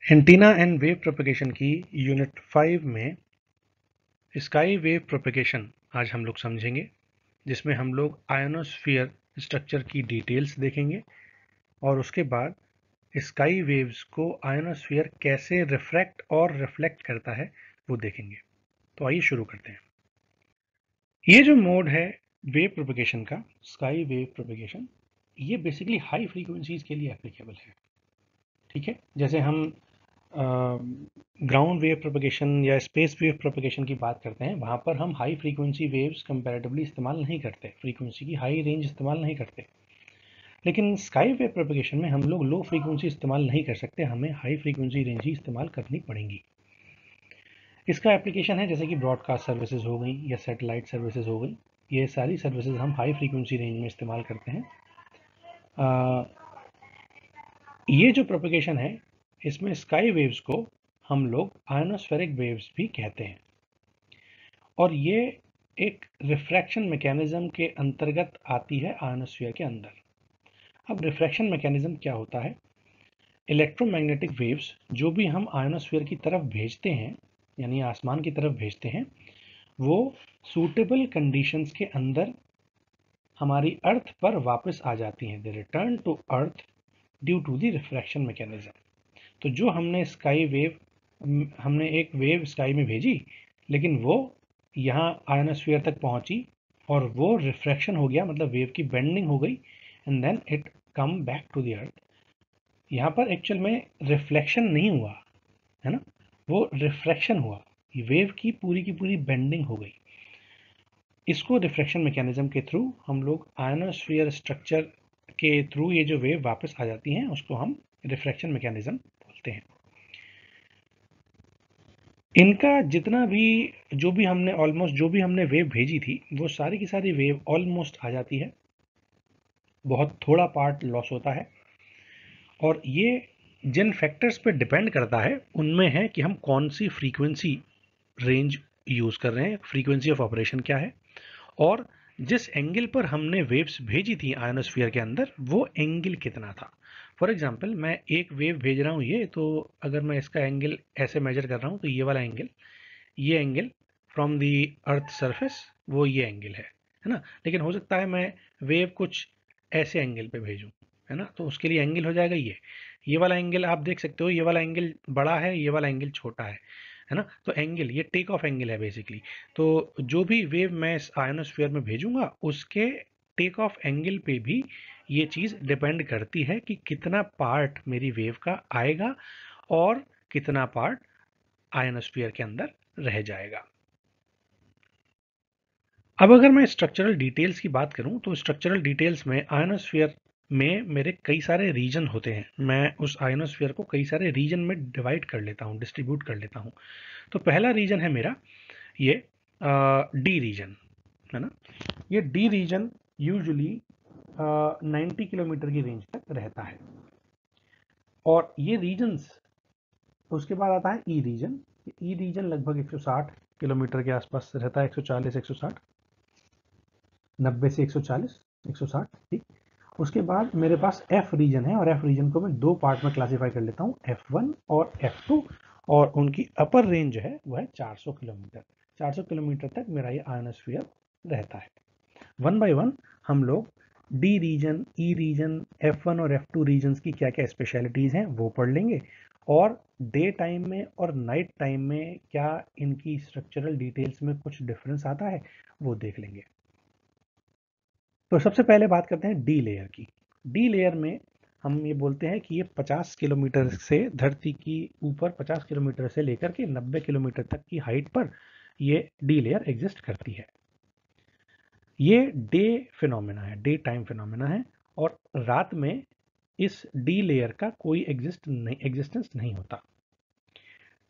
Antenna and wave propagation की unit 5 में sky wave propagation आज हम लोग समझेंगे, जिसमें हम लोग आयोनोस्फीयर स्ट्रक्चर की डिटेल्स देखेंगे और उसके बाद स्काई वेव्स को आयोनोस्फीयर कैसे रिफ्रैक्ट और रिफ्लेक्ट करता है वो देखेंगे। तो आइए शुरू करते हैं। ये जो मोड है वेव प्रोपेगेशन का, स्काई वेव प्रोपेगेशन, ये बेसिकली हाई फ्रीक्वेंसीज के लिए एप्लीकेबल है। ठीक है, जैसे हम ग्राउंड वेव प्रोपेगेशन या स्पेस वेव प्रोपेगेशन की बात करते हैं, वहाँ पर हम हाई फ्रीक्वेंसी वेव्स कंपैरेटिवली इस्तेमाल नहीं करते, फ्रीक्वेंसी की हाई रेंज इस्तेमाल नहीं करते। लेकिन स्काई वेव प्रोपेगेशन में हम लोग लो फ्रीक्वेंसी इस्तेमाल नहीं कर सकते, हमें हाई फ्रीक्वेंसी रेंज ही इस्तेमाल करनी पड़ेंगी। इसका एप्लीकेशन है जैसे कि ब्रॉडकास्ट सर्विसेज हो गई या सैटेलाइट सर्विसेज हो गई, ये सारी सर्विसेज हम हाई फ्रीक्वेंसी रेंज में इस्तेमाल करते हैं। ये जो प्रोपेगेशन है, इसमें स्काई वेव्स को हम लोग आयोनोस्फेरिक वेव्स भी कहते हैं और ये एक रिफ्रैक्शन मैकेनिज्म के अंतर्गत आती है आयोनोस्फीयर के अंदर। अब रिफ्रैक्शन मैकेनिज्म क्या होता है? इलेक्ट्रोमैग्नेटिक वेव्स जो भी हम आयोनोस्फीयर की तरफ भेजते हैं, यानी आसमान की तरफ भेजते हैं, वो सूटेबल कंडीशंस के अंदर हमारी अर्थ पर वापस आ जाती हैं। They return to earth due to the refraction mechanism. तो जो हमने एक वेव स्काई में भेजी, लेकिन वो यहाँ आयोनोस्फीयर तक पहुंची और वो रिफ्रैक्शन हो गया, मतलब वेव की बेंडिंग हो गई and then it come back to the earth. यहाँ पर एक्चुअल में रिफ्लेक्शन नहीं हुआ है ना, वो रिफ्रैक्शन हुआ, वेव की पूरी बेंडिंग हो गई। इसको रिफ्रैक्शन मैकेनिज्म के थ्रू हम लोग आयोनोस्फीयर स्ट्रक्चर के थ्रू ये जो वेव वापस आ जाती हैं, उसको हम रिफ्रैक्शन मैकेनिज्म बोलते हैं। इनका जितना भी जो भी हमने वेव भेजी थी, वो सारी की सारी वेव ऑलमोस्ट आ जाती है, बहुत थोड़ा पार्ट लॉस होता है। और ये जिन फैक्टर्स पे डिपेंड करता है उनमें है कि हम कौन सी फ्रीक्वेंसी रेंज यूज कर रहे हैं, फ्रीक्वेंसी ऑफ ऑपरेशन क्या है, और जिस एंगल पर हमने वेव्स भेजी थी आयोनोस्फीयर के अंदर, वो एंगल कितना था। फॉर एग्जांपल, मैं एक वेव भेज रहा हूँ ये, तो अगर मैं इसका एंगल ऐसे मेजर कर रहा हूँ, तो ये angle from the earth surface, वो ये एंगल है ना। लेकिन हो सकता है मैं वेव कुछ ऐसे एंगल पे भेजूं, है ना, तो उसके लिए एंगल हो जाएगा ये वाला एंगल। आप देख सकते हो ये वाला एंगल बड़ा है, ये वाला एंगल छोटा है ना। तो एंगल, ये टेक ऑफ एंगल है बेसिकली। तो जो भी वेव मैं इस आयोनोस्फीयर में भेजूंगा, उसके टेक ऑफ एंगल पे भी ये चीज डिपेंड करती है कि कितना पार्ट मेरी वेव का आएगा और कितना पार्ट आयोनोस्फीयर के अंदर रह जाएगा। अब अगर मैं स्ट्रक्चरल डिटेल्स की बात करूं, तो स्ट्रक्चरल डिटेल्स में आयोनोस्फीयर में मेरे कई सारे रीजन होते हैं। मैं उस आयोनोस्फीयर को कई सारे रीजन में डिवाइड कर लेता हूं, डिस्ट्रीब्यूट कर लेता हूं। तो पहला रीजन है मेरा ये डी रीजन, है ना। ये डी रीजन यूजुअली 90 किलोमीटर की रेंज तक रहता है। और ये रीजन्स, उसके बाद आता है ई रीजन। ई रीजन लगभग 160 किलोमीटर के आसपास रहता है, 140 160, 90 से 140 160, ठीक। उसके बाद मेरे पास एफ रीजन है, और एफ रीजन को मैं दो पार्ट में क्लासिफाई कर लेता हूँ, F1 और F2। और उनकी अपर रेंज है वो है 400 किलोमीटर। 400 किलोमीटर तक मेरा ये आयोनोस्फीयर रहता है। वन बाय वन हम लोग डी रीजन, ई रीजन, F1 और F2 रीजन्स की क्या क्या स्पेशलिटीज हैं वो पढ़ लेंगे, और डे टाइम में और नाइट टाइम में क्या इनकी स्ट्रक्चरल डिटेल्स में कुछ डिफरेंस आता है वो देख लेंगे। तो सबसे पहले बात करते हैं डी लेयर की। डी लेयर में हम ये बोलते हैं कि ये 50 किलोमीटर से धरती की ऊपर, 50 किलोमीटर से लेकर के 90 किलोमीटर तक की हाइट पर ये डी लेयर एग्जिस्ट करती है। ये डे फिनोमेना है, डे टाइम फिनोमेना है, और रात में इस डी लेयर का कोई एग्जिस्टेंस नहीं होता।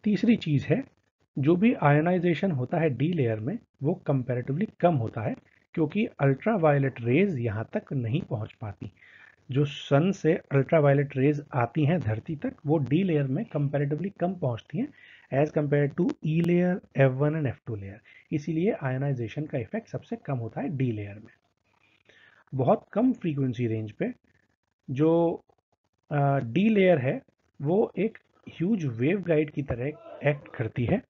तीसरी चीज है, जो भी आयोनाइजेशन होता है डी लेयर में, वो कंपैरेटिवली कम होता है, क्योंकि अल्ट्रावायलेट रेज यहाँ तक नहीं पहुंच पाती। जो सन से अल्ट्रावायलेट रेज आती हैं धरती तक, वो डी लेयर में कंपैरेटिवली कम पहुंचती हैं as compare to E layer, F1 and F2 layer. इसीलिए आयोनाइजेशन का इफेक्ट सबसे कम होता है डी लेयर में। बहुत कम फ्रीक्वेंसी रेंज पे जो डी लेयर है, वो एक ह्यूज वेव गाइड की तरह एक्ट करती है,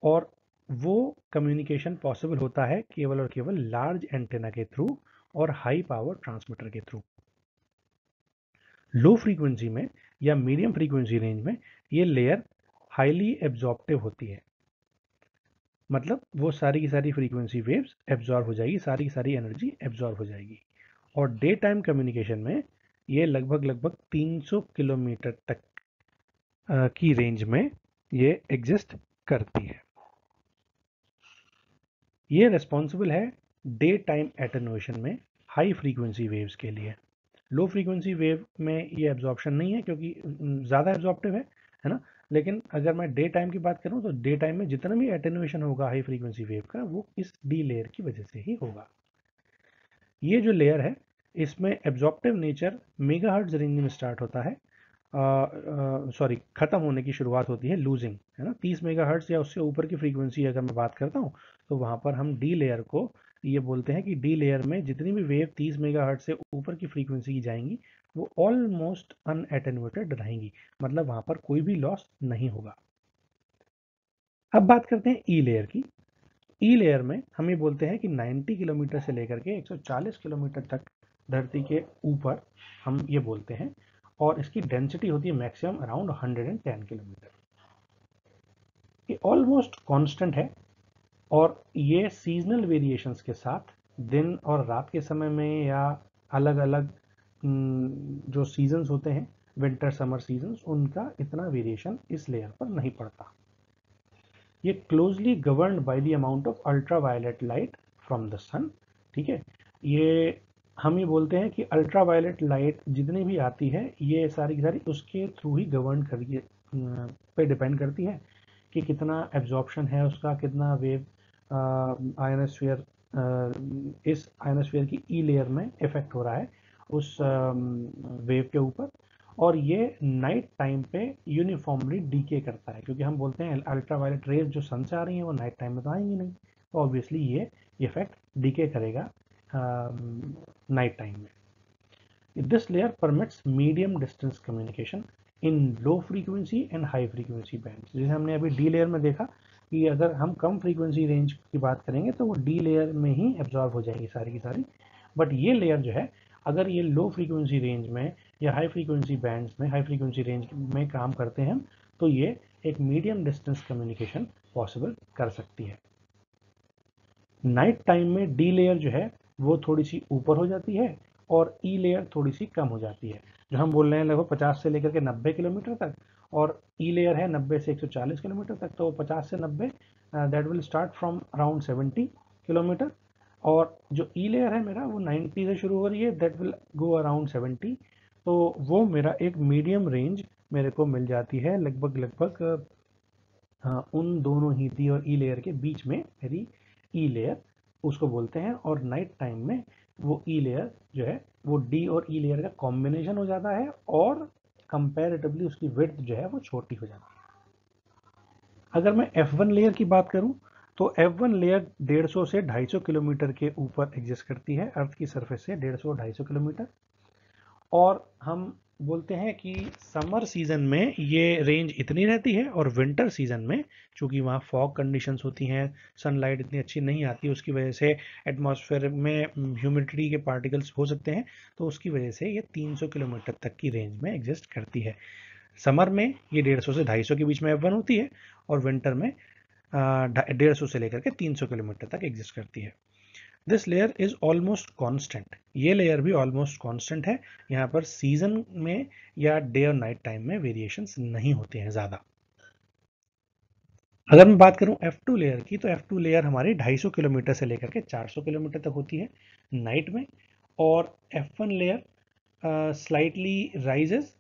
और वो कम्युनिकेशन पॉसिबल होता है केवल और केवल लार्ज एंटेना के थ्रू और हाई पावर ट्रांसमीटर के थ्रू। लो फ्रीक्वेंसी में या मीडियम फ्रीक्वेंसी रेंज में ये लेयर हाईली एब्जॉर्प्टिव होती है, मतलब वो सारी की सारी फ्रीक्वेंसी वेव्स एब्जॉर्ब हो जाएगी, सारी की सारी एनर्जी एब्जॉर्ब हो जाएगी। और डे टाइम कम्युनिकेशन में ये लगभग 300 किलोमीटर तक की रेंज में ये एग्जिस्ट करती है। ये रिस्पॉन्सिबल है डे टाइम एटेन्यूएशन में हाई फ्रीक्वेंसी वेव्स के लिए। लो फ्रीक्वेंसी वेव में ये एब्जॉर्प्शन नहीं है क्योंकि ज़्यादा एब्जॉर्प्टिव है ना। लेकिन अगर मैं डे टाइम की बात करूं तो डे टाइम में जितना भी एटेन्यूएशन होगा हाई फ्रीक्वेंसी वेव का, वो इस डी लेयर की वजह से ही होगा। ये जो लेयर है इसमें एब्जॉर्प्टिव नेचर मेगाहर्ट्ज रेंज में स्टार्ट होता है, सॉरी खत्म होने की शुरुआत होती है लूजिंग, है ना। 30 मेगाहर्ट्ज या उससे ऊपर की फ्रीक्वेंसी अगर मैं बात करता हूँ तो वहाँ पर हम डी लेयर को ये बोलते हैं कि डी लेयर में जितनी भी वेव 30 मेगाहर्ट्ज से ऊपर की फ्रीक्वेंसी की जाएंगी वो ऑलमोस्ट अनएटेन्यूएटेड रहेंगी, मतलब वहाँ पर कोई भी लॉस नहीं होगा। अब बात करते हैं ई लेयर की। ई लेयर में हम ये बोलते हैं कि 90 किलोमीटर से लेकर के 140 किलोमीटर तक धरती के ऊपर हम ये बोलते हैं, और इसकी डेंसिटी होती है मैक्सिमम अराउंड 110 किलोमीटर। ये ऑलमोस्ट कांस्टेंट है, और ये सीजनल वेरिएशंस के साथ दिन और रात के समय में या अलग अलग जो सीजन्स होते हैं विंटर समर सीजन्स, उनका इतना वेरिएशन इस लेयर पर नहीं पड़ता। ये closely governed by the amount of ultraviolet light from the sun. ठीक है, ये हम ये बोलते हैं कि अल्ट्रावायलेट लाइट जितनी भी आती है ये सारी की सारी उसके थ्रू ही गवर्न करिए पे डिपेंड करती है कि कितना एब्जॉर्प्शन है उसका, कितना वेव आयनोस्फीयर इस आयनोस्फीयर की ई लेयर में इफेक्ट हो रहा है उस वेव के ऊपर। और ये नाइट टाइम पे यूनिफॉर्मली डीके करता है, क्योंकि हम बोलते हैं अल्ट्रावायलेट रेज जो सन से आ रही हैं वो नाइट टाइम में तो आएंगी नहीं, तो ऑब्वियसली ये इफेक्ट डीके करेगा नाइट टाइम में। This layer permits medium distance communication in low frequency and high frequency bands. जैसे हमने अभी डी लेयर में देखा कि अगर हम कम फ्रीक्वेंसी रेंज की बात करेंगे तो वो डी लेयर में ही एब्जॉर्ब हो जाएगी सारी की सारी, बट ये लेयर जो है अगर ये लो फ्रीक्वेंसी रेंज में या हाई फ्रीक्वेंसी बैंड्स में, हाई फ्रीक्वेंसी रेंज में काम करते हैं तो ये एक मीडियम डिस्टेंस कम्युनिकेशन पॉसिबल कर सकती है। नाइट टाइम में डी लेयर जो है वो थोड़ी सी ऊपर हो जाती है और ई लेयर थोड़ी सी कम हो जाती है। जो हम बोल रहे हैं लगभग 50 से लेकर के 90 किलोमीटर तक, और ई लेयर है 90 से 140 किलोमीटर तक, तो 50 से 90 that will start from around 70 kilometre, और जो ई लेयर है मेरा वो 90 से शुरू हो रही है, दैट विल गो अराउंड 70। तो वो मेरा एक मीडियम रेंज मेरे को मिल जाती है लगभग उन दोनों ही डी और ई लेयर के बीच में मेरी ई लेयर उसको बोलते हैं। और नाइट टाइम में वो ई लेयर जो है वो डी और ई लेयर का कॉम्बिनेशन हो जाता है, और कंपैरेटिवली उसकी विड्थ जो है वो छोटी हो जाती है। अगर मैं F1 लेयर की बात करूं तो F1 लेयर 150 से 250 किलोमीटर के ऊपर एग्जिस्ट करती है अर्थ की सरफेस से, 150-250 किलोमीटर। और हम बोलते हैं कि समर सीजन में ये रेंज इतनी रहती है, और विंटर सीजन में चूंकि वहाँ फॉग कंडीशंस होती हैं, सनलाइट इतनी अच्छी नहीं आती, उसकी वजह से एटमॉस्फेयर में ह्यूमिडिटी के पार्टिकल्स हो सकते हैं, तो उसकी वजह से ये 300 किलोमीटर तक की रेंज में एग्जिस्ट करती है। समर में ये 150 से 250 के बीच में F1 होती है, और विंटर में 150 से लेकर के 300 किलोमीटर तक एग्जिस्ट करती है। This layer is almost constant. ये लेयर भी ऑलमोस्ट कांस्टेंट है, यहाँ पर सीजन में या डे और नाइट टाइम में वेरिएशंस नहीं होते हैं ज़्यादा। अगर मैं बात करूं F2 लेयर की तो F2 लेयर हमारी 250 किलोमीटर से लेकर के 400 किलोमीटर तक होती है नाइट में, और F1 layer slightly rises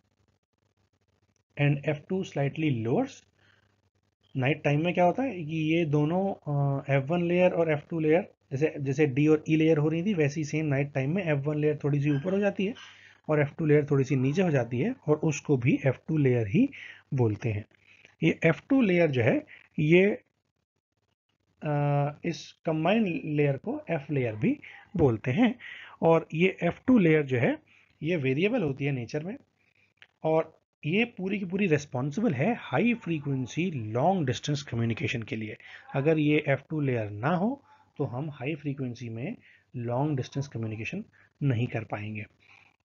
and F2 slightly lowers. Night time में क्या होता है कि ये दोनों F1 लेयर और F2 लेयर जैसे जैसे डी और ई लेयर हो रही थी, वैसी सेम नाइट टाइम में F1 लेयर थोड़ी सी ऊपर हो जाती है और F2 लेयर थोड़ी सी नीचे हो जाती है, और उसको भी F2 लेयर ही बोलते हैं। ये F2 लेयर जो है ये इस कंबाइंड लेयर को F लेयर भी बोलते हैं। और ये F2 लेयर जो है ये वेरिएबल होती है नेचर में, और ये पूरी की पूरी रिस्पॉन्सिबल है high frequency long distance communication के लिए। अगर ये F2 लेयर ना हो तो हम हाई फ्रीक्वेंसी में लॉन्ग डिस्टेंस कम्युनिकेशन नहीं कर पाएंगे,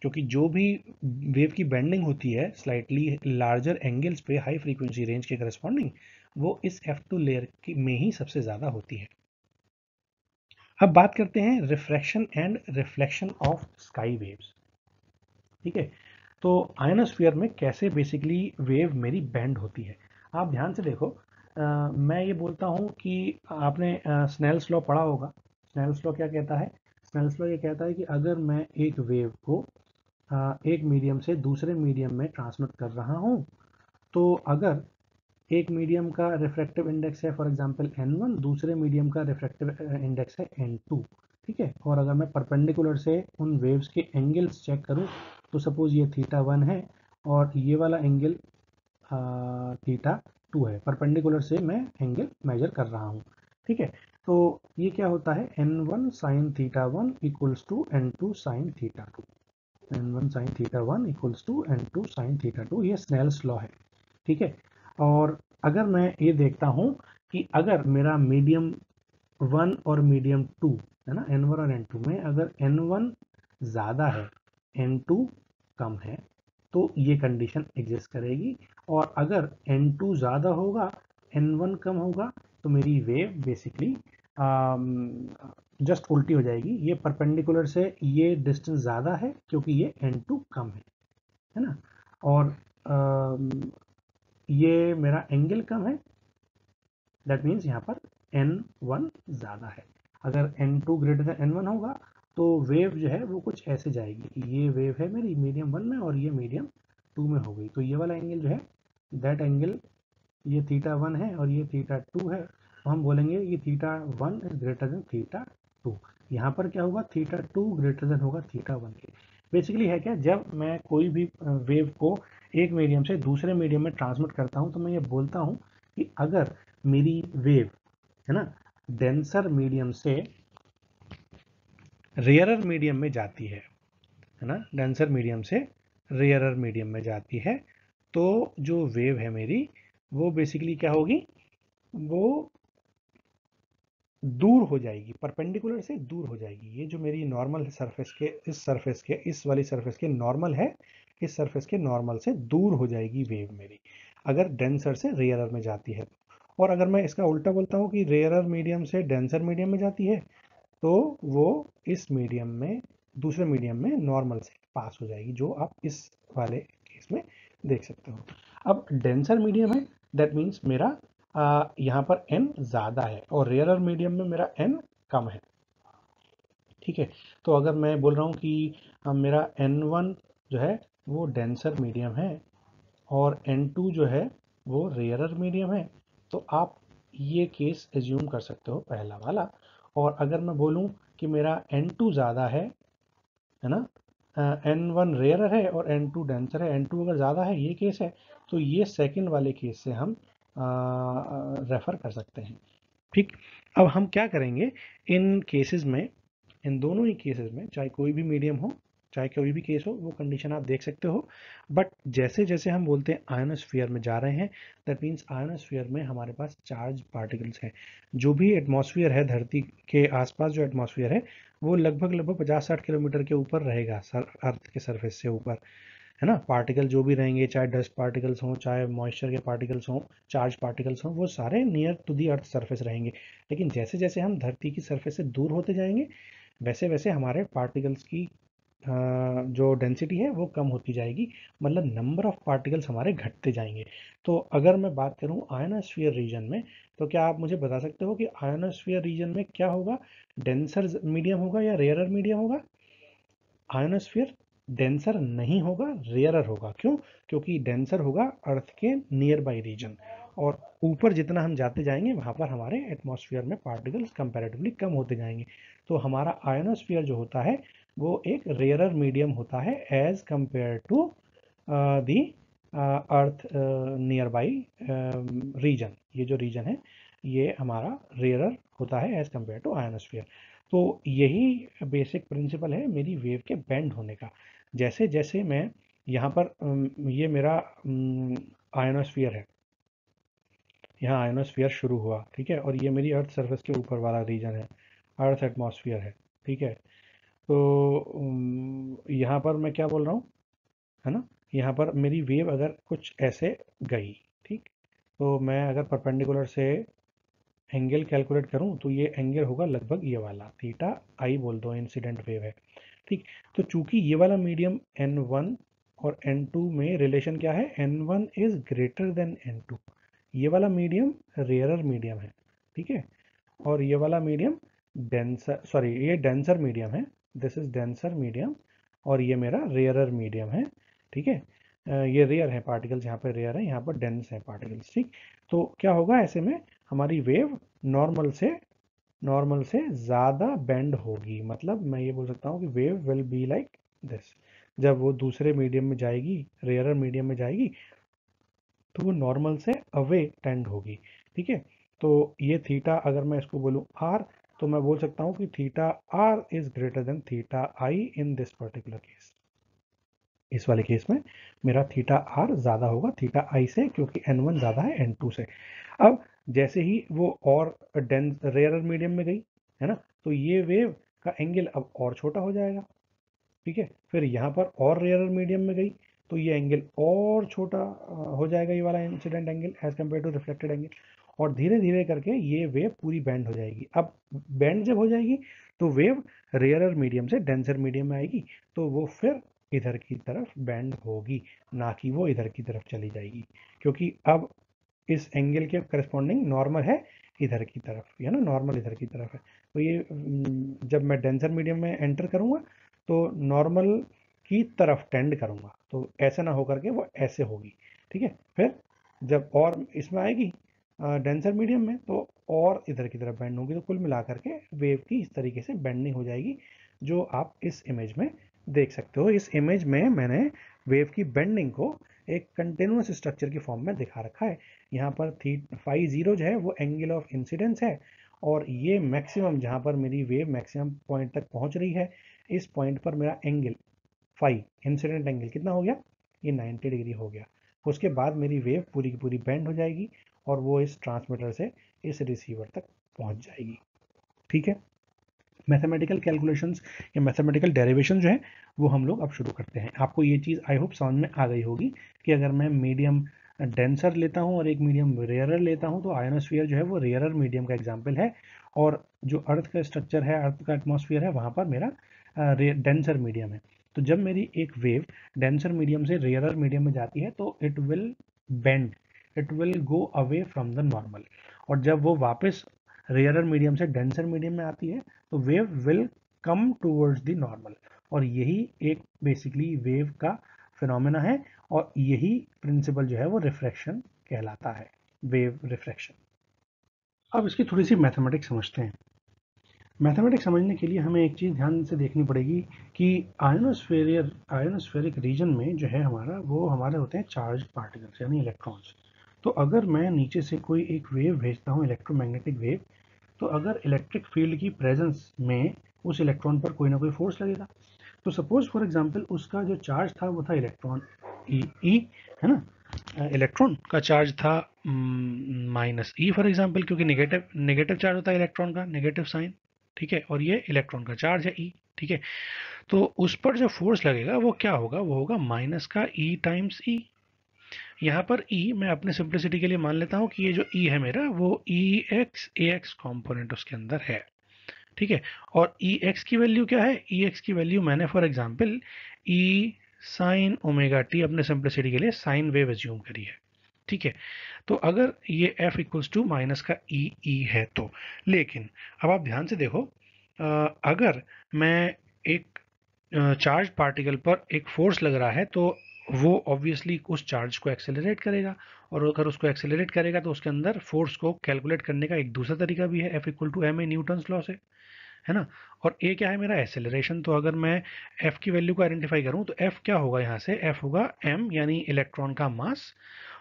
क्योंकि जो भी वेव की बेंडिंग होती है स्लाइटली लार्जर एंगल्स पे हाई फ्रीक्वेंसी रेंज के करस्पॉन्डिंग, वो इस F2 लेयर में ही सबसे ज़्यादा होती है। अब बात करते हैं refraction and reflection of sky waves. ठीक है, तो आयनोस्फीयर में कैसे बेसिकली वेव मेरी बेंड होती है। आप ध्यान से देखो, मैं ये बोलता हूँ कि आपने स्नेल्स लॉ पढ़ा होगा। स्नेल्स लॉ क्या कहता है? स्नेल्स लॉ ये कहता है कि अगर मैं एक वेव को एक मीडियम से दूसरे मीडियम में ट्रांसमिट कर रहा हूँ, तो अगर एक मीडियम का रिफ्रैक्टिव इंडेक्स है फॉर एग्जांपल n1, दूसरे मीडियम का रिफ्रैक्टिव इंडेक्स है n2, ठीक है, और अगर मैं परपेंडिकुलर से उन वेव्स के एंगल्स चेक करूं, तो सपोज ये θ1 है और ये वाला एंगल θ2 है, परपेंडिकुलर से मैं एंगल मेजर कर रहा हूं। ठीक है, तो ये क्या होता है, n1 sin θ1 equals to n2 sin θ2, n1 sin θ1 equals to n2 sin θ2, ये स्नेल्स लॉ है। ठीक है, और अगर मैं ये देखता हूं कि अगर मेरा मीडियम 1 और मीडियम 2 है ना, n1 और n2 में अगर n1 ज़्यादा है, n2 कम है, तो ये कंडीशन एग्जिस्ट करेगी। और अगर n2 ज़्यादा होगा, n1 कम होगा, तो मेरी वेव बेसिकली जस्ट उल्टी हो जाएगी। ये परपेंडिकुलर से ये डिस्टेंस ज़्यादा है क्योंकि ये n2 कम है ना, और ये मेरा एंगल कम है, दैट मीन्स यहाँ पर n1 ज़्यादा है। अगर n2 ग्रेटर देन n1 होगा तो वेव जो है वो कुछ ऐसे जाएगी। ये वेव है मेरी मीडियम 1 में और ये मीडियम 2 में हो गई, तो ये वाला एंगल जो है, दैट एंगल, ये θ1 है और ये θ2 है, तो हम बोलेंगे ये θ1 इज ग्रेटर देन θ2। यहाँ पर क्या होगा, θ2 ग्रेटर देन होगा θ1 के। बेसिकली है क्या, जब मैं कोई भी वेव को एक मीडियम से दूसरे मीडियम में ट्रांसमिट करता हूँ, तो मैं ये बोलता हूँ कि अगर मेरी वेव है ना डेंसर मीडियम से रेयरर मीडियम में जाती है ना, डेंसर मीडियम से रेयरर मीडियम में जाती है, तो जो वेव है मेरी वो बेसिकली क्या होगी, वो दूर हो जाएगी, परपेंडिकुलर से दूर हो जाएगी। ये जो मेरी नॉर्मल सरफेस के इस वाली सरफेस के नॉर्मल है, इस सरफेस के नॉर्मल से दूर हो जाएगी वेव मेरी, अगर डेंसर से रेयरर में जाती है। और अगर मैं इसका उल्टा बोलता हूँ कि रेयरर मीडियम से डेंसर मीडियम में जाती है, तो वो इस मीडियम में दूसरे मीडियम में नॉर्मल से पास हो जाएगी, जो आप इस वाले केस में देख सकते हो। अब डेंसर मीडियम है, दैट मीन्स मेरा यहाँ पर n ज़्यादा है और रेयरर मीडियम में मेरा n कम है। ठीक है, तो अगर मैं बोल रहा हूँ कि मेरा n1 जो है वो डेंसर मीडियम है और n2 जो है वो रेयरर मीडियम है, तो आप ये केस एज्यूम कर सकते हो पहला वाला। और अगर मैं बोलूँ कि मेरा n2 ज़्यादा है ना, n1 रेयरर है और n2 डेंसर है, n2 अगर ज़्यादा है, ये केस है, तो ये सेकंड वाले केस से हम रेफर कर सकते हैं। ठीक, अब हम क्या करेंगे इन केसेस में, इन दोनों ही केसेस में, चाहे कोई भी मीडियम हो, चाहे कोई भी केस हो, वो कंडीशन आप देख सकते हो। बट जैसे जैसे हम बोलते हैं आयनोस्फीयर में जा रहे हैं, दैट मीन्स आयनोस्फीयर में हमारे पास चार्ज पार्टिकल्स हैं। जो भी एटमॉस्फेयर है, धरती के आसपास जो एटमॉस्फेयर है, वो लगभग लगभग 50-60 किलोमीटर के ऊपर रहेगा, अर्थ के सरफेस से ऊपर, है ना। पार्टिकल जो भी रहेंगे, चाहे डस्ट पार्टिकल्स हों, चाहे मॉइस्चर के पार्टिकल्स हों, चार्ज पार्टिकल्स हों, वो सारे near to the earth surface रहेंगे। लेकिन जैसे जैसे हम धरती की सरफेस से दूर होते जाएंगे, वैसे वैसे हमारे पार्टिकल्स की जो डेंसिटी है वो कम होती जाएगी, मतलब नंबर ऑफ पार्टिकल्स हमारे घटते जाएंगे। तो अगर मैं बात करूं आयनोस्फीयर रीजन में, तो क्या आप मुझे बता सकते हो कि आयनोस्फीयर रीजन में क्या होगा, डेंसर मीडियम होगा या रेयरर मीडियम होगा? आयनोस्फीयर डेंसर नहीं होगा, रेयरर होगा। क्यों? क्योंकि डेंसर होगा अर्थ के नियर बाई रीजन, और ऊपर जितना हम जाते जाएंगे वहां पर हमारे एटमॉस्फेयर में पार्टिकल्स कंपैरेटिवली कम होते जाएंगे। तो हमारा आयनोस्फीयर जो होता है वो एक रेयरर मीडियम होता है as compare to the earth nearby region. ये जो रीजन है ये हमारा रेयरर होता है एज कंपेयर टू आयनोस्फीयर। तो यही बेसिक प्रिंसिपल है मेरी वेव के बेंड होने का। जैसे जैसे मैं यहाँ पर ये मेरा आयोनोस्फीयर है, यहाँ आयोनोस्फीयर शुरू हुआ, ठीक है, और ये मेरी अर्थ सरफेस के ऊपर वाला रीजन है, अर्थ एटमॉस्फेयर है, ठीक है। तो यहाँ पर मैं क्या बोल रहा हूँ, है ना, यहाँ पर मेरी वेव अगर कुछ ऐसे गई, ठीक, तो मैं अगर परपेंडिकुलर से एंगल कैलकुलेट करूँ तो ये एंगल होगा लगभग ये वाला, थीटा आई बोल दो, इंसिडेंट वेव है, ठीक। तो चूंकि ये वाला मीडियम n1 और n2 में रिलेशन क्या है, n1 is greater then n2, ये वाला मीडियम रेयरर मीडियम है, ठीक है, और ये वाला मीडियम डेंसर, सॉरी ये डेंसर मीडियम है, दिस इज डेंसर मीडियम, और ये मेरा रेयरर मीडियम है, ठीक है। ये रेयर है पार्टिकल्स, यहाँ पर रेयर है, यहाँ पर डेंस है पार्टिकल्स, ठीक। तो क्या होगा ऐसे में, हमारी वेव नॉर्मल से ज़्यादा बेंड होगी, मतलब मैं ये बोल सकता हूँ कि wave will be like this. जब वो दूसरे मीडियम में जाएगी, रेयरर मीडियम में जाएगी, तो वो नॉर्मल से अवे टेंड होगी, ठीक है। तो ये थीटा अगर मैं इसको बोलूँ आर, तो मैं बोल सकता हूँ कि theta R is greater than theta I in this particular case. इस वाले केस में मेरा थीटा आर ज़्यादा होगा थीटा आई से, क्योंकि n1 ज़्यादा है n2 से। अब जैसे ही वो और डेंस रेयरर मीडियम में गई, है ना, तो ये वेव का एंगल अब और छोटा हो जाएगा, ठीक है। फिर यहाँ पर और रेयरर मीडियम में गई, तो ये एंगल और छोटा हो जाएगा, ये वाला incident angle as compare to reflected angle, और धीरे धीरे करके ये वेव पूरी बैंड हो जाएगी। अब बैंड जब हो जाएगी तो वेव रेयरर मीडियम से डेंसर मीडियम में आएगी, तो वो फिर इधर की तरफ बैंड होगी, ना कि वो इधर की तरफ चली जाएगी, क्योंकि अब इस एंगल के करस्पॉन्डिंग नॉर्मल है इधर की तरफ, है ना, नॉर्मल इधर की तरफ है। तो ये जब मैं डेंसर मीडियम में एंटर करूंगा तो नॉर्मल की तरफ टेंड करूंगा, तो ऐसे ना होकर के वो ऐसे होगी, ठीक है। फिर जब और इसमें आएगी डेंसर मीडियम में, तो और इधर की तरफ बेंड होगी, तो कुल मिलाकर के वेव की इस तरीके से बेंडिंग हो जाएगी, जो आप इस इमेज में देख सकते हो। इस इमेज में मैंने वेव की बेंडिंग को एक कंटिन्यूस स्ट्रक्चर की फॉर्म में दिखा रखा है। यहाँ पर फाई जीरो जो है वो एंगल ऑफ इंसिडेंस है, और ये मैक्सिमम जहाँ पर मेरी वेव मैक्सिमम पॉइंट तक पहुँच रही है, इस पॉइंट पर मेरा एंगल फाई इंसिडेंट एंगल कितना हो गया, ये 90 डिग्री हो गया। उसके बाद मेरी वेव पूरी की पूरी बेंड हो जाएगी, और वो इस ट्रांसमीटर से इस रिसीवर तक पहुंच जाएगी, ठीक है। मैथमेटिकल कैलकुलेशंस या मैथमेटिकल डेरिवेशन जो है वो हम लोग अब शुरू करते हैं। आपको ये चीज़ आई होप समझ में आ गई होगी कि अगर मैं मीडियम डेंसर लेता हूँ और एक मीडियम रेयरर लेता हूँ, तो आयोनोस्फीयर जो है वो रेयरर मीडियम का एग्जाम्पल है, और जो अर्थ का स्ट्रक्चर है, अर्थ का एटमॉस्फेयर है, वहाँ पर मेरा डेंसर मीडियम है। तो जब मेरी एक वेव डेंसर मीडियम से रेयरर मीडियम में जाती है, तो it will bend, it will go away from the normal, और जब वो वापस रेयरर मीडियम से डेंसर मीडियम में आती है, तो wave will come towards the normal, और यही एक बेसिकली वेव का फिनोमेना है, और यही प्रिंसिपल जो है वो रिफ्रैक्शन कहलाता है, वेव रिफ्रैक्शन। अब इसकी थोड़ी सी मैथमेटिक्स समझते हैं। मैथमेटिक्स समझने के लिए हमें एक चीज़ ध्यान से देखनी पड़ेगी कि आयोनोस्फेरिक रीजन में जो है हमारा, वो हमारे होते हैं चार्ज पार्टिकल्स यानी इलेक्ट्रॉन्स। तो अगर मैं नीचे से कोई एक वेव भेजता हूँ, इलेक्ट्रोमैग्नेटिक वेव, तो अगर इलेक्ट्रिक फील्ड की प्रेजेंस में उस इलेक्ट्रॉन पर कोई ना कोई फोर्स लगेगा। तो सपोज फॉर एग्जांपल उसका जो चार्ज था वो था इलेक्ट्रॉन ई, है ना, इलेक्ट्रॉन का चार्ज था माइनस ई फॉर एग्जांपल, क्योंकि नेगेटिव नेगेटिव चार्ज होता है इलेक्ट्रॉन का, नेगेटिव साइन, ठीक है, और ये इलेक्ट्रॉन का चार्ज है ई, ठीक है। तो उस पर जो फोर्स लगेगा वो क्या होगा, वो होगा माइनस का ई टाइम्स ई। यहाँ पर ई मैं अपने सिंप्लिसिटी के लिए मान लेता हूँ कि ये जो ई है मेरा, वो ई एक्स ए एक्स कॉम्पोनेंट उसके अंदर है, ठीक है। और ई एक्स की वैल्यू क्या है, ई एक्स की वैल्यू मैंने for example E sine omega T अपने सिंप्लिसिटी के लिए साइन वेव एज्यूम करी है, ठीक है। तो अगर ये f इक्वल्स टू माइनस का ई है तो, लेकिन अब आप ध्यान से देखो, अगर मैं एक चार्ज पार्टिकल पर एक फोर्स लग रहा है, तो वो ऑब्वियसली उस चार्ज को एक्सेलरेट करेगा, और अगर उसको एक्सेलरेट करेगा तो उसके अंदर फोर्स को कैलकुलेट करने का एक दूसरा तरीका भी है, F equal to M A Newton's law से, है ना। और ए क्या है मेरा, एक्सेलरेशन। तो अगर मैं एफ की वैल्यू को आइडेंटिफाई करूं, तो एफ क्या होगा, यहाँ से एफ होगा एम यानी इलेक्ट्रॉन का मास,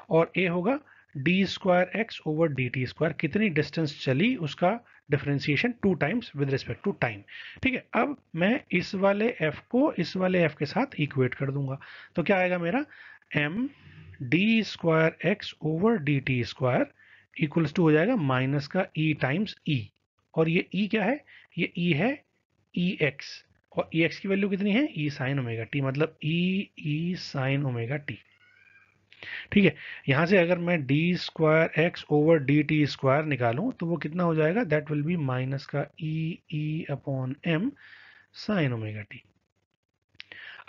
और ए होगा D square X over D T square, कितनी डिस्टेंस चली उसका differentiation 2 times with respect to time. ठीक है, अब मैं इस वाले f को इस वाले f के साथ इक्वेट कर दूंगा, तो क्या आएगा मेरा m D square X over D T square equals to हो जाएगा माइनस का e टाइम्स e, और ये e क्या है, ये e है ex, और ex की वैल्यू कितनी है, e साइन ओमेगा टी, मतलब e साइन ओमेगा टी। ठीक है, यहां से अगर मैं D square X over D T square निकालूं तो वो कितना हो जाएगा, दैट विल बी माइनस का E upon M sine omega T.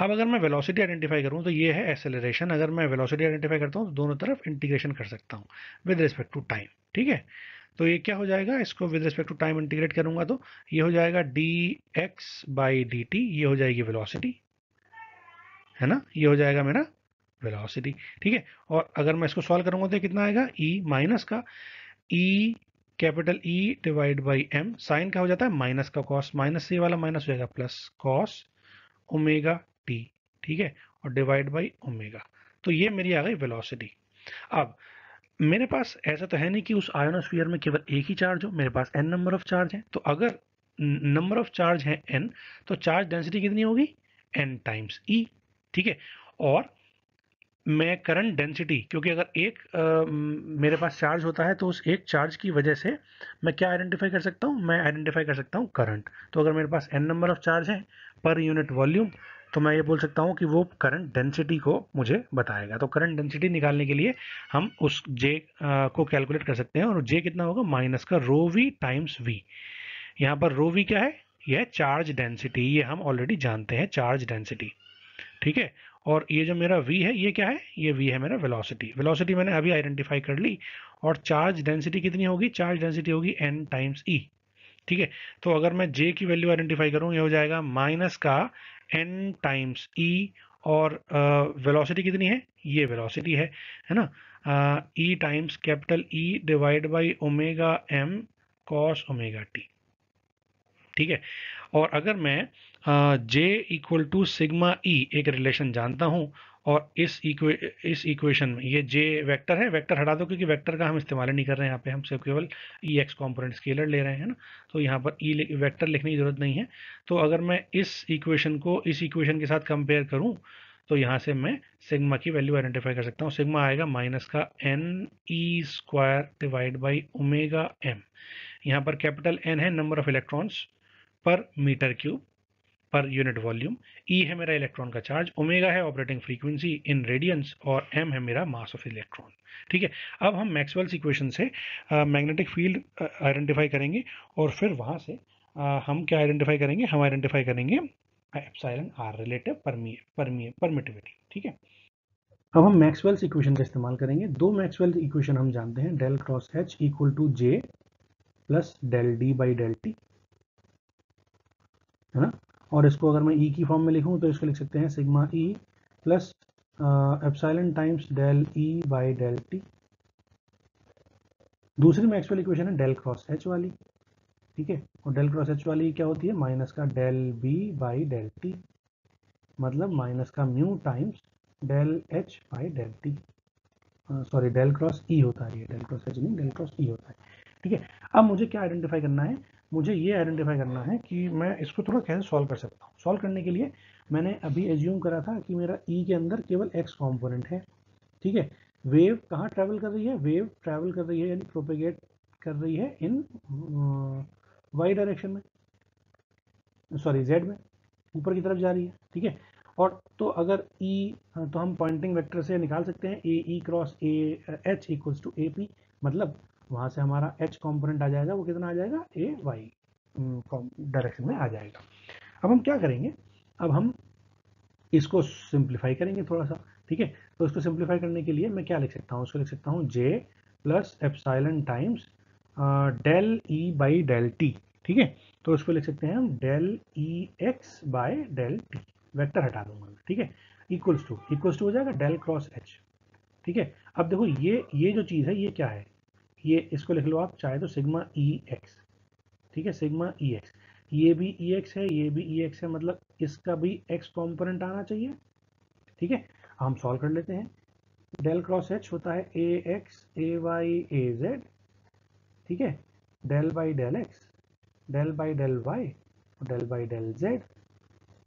अब अगर मैं वेलोसिटी आइडेंटिफाई करूं तो ये है एक्सेलरेशन, अगर मैं वेलोसिटी आइडेंटिफाई करता हूं तो दोनों तरफ इंटीग्रेशन कर सकता हूं विद रिस्पेक्ट टू टाइम। ठीक है, तो ये क्या हो जाएगा, इसको with respect to time integrate करूंगा तो ये हो जाएगा D X by D T, ये हो जाएगी वेलोसिटी, है ना, ये हो जाएगा मेरा वेलोसिटी। ठीक है, और अगर मैं इसको सॉल्व करूंगा तो कितना आएगा, ई माइनस का E capital E divide by M, sine का हो जाता है माइनस का कॉस, माइनस से वाला माइनस हो जाएगा प्लस कॉस ओमेगा टी। ठीक है, और डिवाइड बाई ओमेगा, तो ये मेरी आ गई वेलोसिटी। अब मेरे पास ऐसा तो है नहीं कि उस आयोनोस्फीयर में केवल एक ही चार्ज हो, मेरे पास एन नंबर ऑफ चार्ज है, तो अगर नंबर ऑफ चार्ज है एन तो चार्ज डेंसिटी कितनी होगी, एन टाइम्स ई। ठीक है, और मैं करंट डेंसिटी, क्योंकि अगर एक मेरे पास चार्ज होता है तो उस एक चार्ज की वजह से मैं क्या आइडेंटिफाई कर सकता हूँ, मैं आइडेंटिफाई कर सकता हूँ करंट। तो अगर मेरे पास एन नंबर ऑफ चार्ज है पर यूनिट वॉल्यूम, तो मैं ये बोल सकता हूँ कि वो करंट डेंसिटी को मुझे बताएगा। तो करंट डेंसिटी निकालने के लिए हम उस जे को कैलकुलेट कर सकते हैं, और जे कितना होगा, माइनस का रो वी टाइम्स वी। यहाँ पर रो वी क्या है, यह चार्ज डेंसिटी, ये हम ऑलरेडी जानते हैं चार्ज डेंसिटी। ठीक है, और ये जो मेरा v है ये क्या है, ये v है मेरा वेलोसिटी, वेलोसिटी मैंने अभी आइडेंटिफाई कर ली। और चार्ज डेंसिटी कितनी होगी, चार्ज डेंसिटी होगी n टाइम्स e। ठीक है, तो अगर मैं j की वैल्यू आइडेंटिफाई करूं, ये हो जाएगा माइनस का n टाइम्स e, और वेलोसिटी कितनी है, ये वेलोसिटी है ना, e times capital E divide by omega m cos omega T. ठीक है, और अगर मैं J equal to sigma E एक रिलेशन जानता हूं, और इस इक्वेशन में ये J वेक्टर है, वेक्टर हटा दो क्योंकि वेक्टर का हम इस्तेमाल नहीं कर रहे हैं, यहाँ पे हम सिर्फ केवल ई एक्स कॉम्पोनेंट स्केलर ले रहे हैं ना, तो यहाँ पर वेक्टर लिखने की जरूरत नहीं है। तो अगर मैं इस इक्वेशन को इस इक्वेशन के साथ कंपेयर करूं तो यहाँ से मैं सिग्मा की वैल्यू आइडेंटिफाई कर सकता हूँ, सिग्मा आएगा माइनस का N E square divide by omega M. यहाँ पर कैपिटल एन है number of electrons per metre cube per unit volume, E है मेरा इलेक्ट्रॉन का चार्ज, ओमेगा है ऑपरेटिंग फ्रीक्वेंसी इन रेडियंस, और एम है मेरा मास ऑफ इलेक्ट्रॉन। ठीक है, अब हम मैक्सवेल्स इक्वेशन से मैग्नेटिक फील्ड आइडेंटिफाई करेंगे, और फिर वहां से हम क्या आइडेंटिफाई करेंगे, हम आइडेंटिफाई करेंगे एप्सिलॉन आर रिलेटिव परमिटिविटी। ठीक है, अब हम मैक्सवेल्स इक्वेशन का इस्तेमाल करेंगे। दो मैक्सवेल्स इक्वेशन हम जानते हैं, del cross H equal to J plus del D by del T, है ना, और इसको अगर मैं ई की फॉर्म में लिखूं तो इसको लिख सकते हैं sigma E plus epsilon times del E by del T. दूसरी मैक्सवेल इक्वेशन है डेल क्रॉस एच वाली। ठीक है, और डेल क्रॉस एच वाली क्या होती है, माइनस का del B by del T, मतलब माइनस का mu times del H by del T, sorry del cross E होता है, ये डेल क्रॉस एच नहीं, डेल क्रॉस ई होता है। ठीक है, अब मुझे क्या आइडेंटिफाई करना है, मुझे ये आइडेंटिफाई करना है कि मैं इसको थोड़ा कैसे सॉल्व कर सकता हूँ। सॉल्व करने के लिए मैंने अभी एज्यूम करा था कि मेरा ई के अंदर केवल एक्स कॉम्पोनेंट है। ठीक है, वेव कहाँ ट्रैवल कर रही है, वेव ट्रैवल कर रही है यानी प्रोपेगेट कर रही है इन वाई डायरेक्शन में, सॉरी जेड में, ऊपर की तरफ जा रही है। ठीक है, और तो अगर ई तो हम पॉइंटिंग वेक्टर से निकाल सकते हैं A E cross A H equals to A P, मतलब वहां से हमारा एच कॉम्पोनेंट आ जाएगा, वो कितना आ जाएगा, ए वाई डायरेक्शन में आ जाएगा। अब हम क्या करेंगे, अब हम इसको सिंप्लीफाई करेंगे थोड़ा सा। ठीक है, तो इसको सिंप्लीफाई करने के लिए मैं क्या लिख सकता हूँ, उसको लिख सकता हूँ J plus epsilon times del E by del T. ठीक है, तो इसको लिख सकते हैं हम del E X by del T, vector हटा दूंगा मैं। ठीक है, इक्वल्स टू हो जाएगा डेल क्रॉस एच। ठीक है, अब देखो ये जो चीज़ है ये क्या है, ये इसको लिख लो आप चाहे तो सिग्मा ई एक्स। ठीक है, सिग्मा ई एक्स, ये भी ई एक्स है, ये भी ई एक्स है, मतलब इसका भी एक्स कॉम्पोनेंट आना चाहिए। ठीक है, हम सॉल्व कर लेते हैं। डेल क्रॉस एच होता है A X A Y A Z, ठीक है, del by del X, del by del Y, del by del Z,